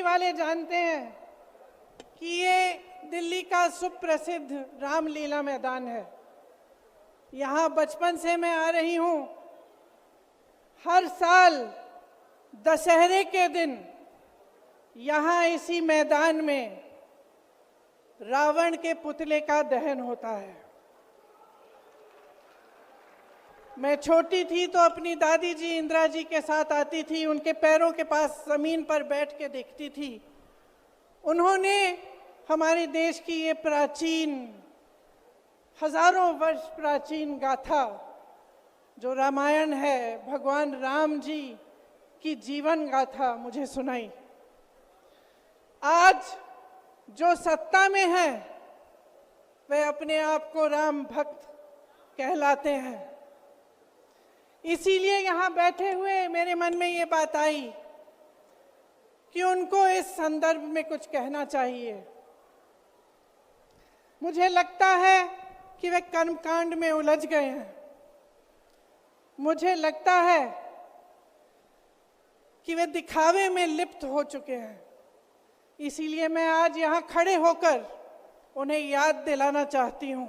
वाले जानते हैं कि ये दिल्ली का सुप्रसिद्ध रामलीला मैदान है। यहाँ बचपन से मैं आ रही हूँ। हर साल दशहरे के दिन यहाँ इसी मैदान में रावण के पुतले का दहन होता है। मैं छोटी थी तो अपनी दादी जी इंदिरा जी के साथ आती थी, उनके पैरों के पास जमीन पर बैठ के देखती थी। उन्होंने हमारे देश की ये प्राचीन, हजारों वर्ष प्राचीन गाथा जो रामायण है, भगवान राम जी की जीवन गाथा मुझे सुनाई। आज जो सत्ता में है वे अपने आप को राम भक्त कहलाते हैं। इसीलिए यहाँ बैठे हुए मेरे मन में ये बात आई कि उनको इस संदर्भ में कुछ कहना चाहिए। मुझे लगता है कि वे कर्मकांड में उलझ गए हैं। मुझे लगता है कि वे दिखावे में लिप्त हो चुके हैं। इसीलिए मैं आज यहाँ खड़े होकर उन्हें याद दिलाना चाहती हूँ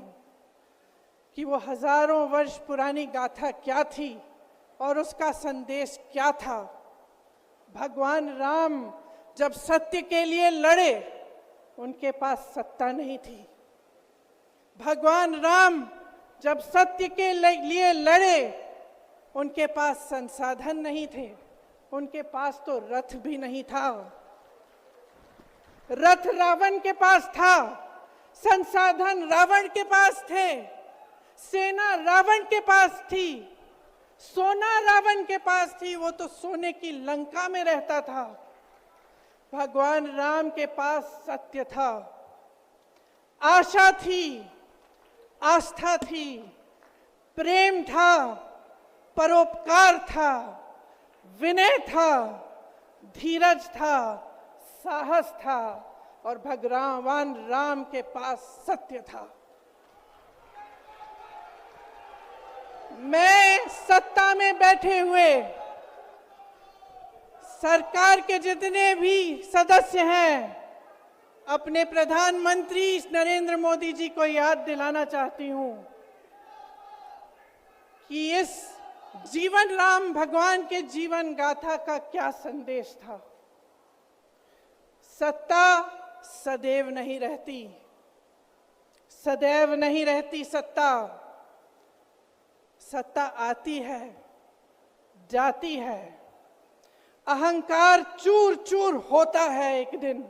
कि वो हजारों वर्ष पुरानी गाथा क्या थी और उसका संदेश क्या था। भगवान राम जब सत्य के लिए लड़े, उनके पास सत्ता नहीं थी। भगवान राम जब सत्य के लिए लड़े, उनके पास संसाधन नहीं थे। उनके पास तो रथ भी नहीं था। रथ रावण के पास था, संसाधन रावण के पास थे, सेना रावण के पास थी, सोना रावण के पास थी। वो तो सोने की लंका में रहता था। भगवान राम के पास सत्य था, आशा थी, आस्था थी, प्रेम था, परोपकार था, विनय था, धीरज था, साहस था और भगवान राम के पास सत्य था। मैं सत्ता में बैठे हुए सरकार के जितने भी सदस्य हैं, अपने प्रधानमंत्री नरेंद्र मोदी जी को याद दिलाना चाहती हूं कि इस जीवन राम भगवान के जीवन गाथा का क्या संदेश था। सत्ता सदैव नहीं रहती, सदैव नहीं रहती सत्ता। सत्ता आती है, जाती है, अहंकार चूर चूर होता है एक दिन।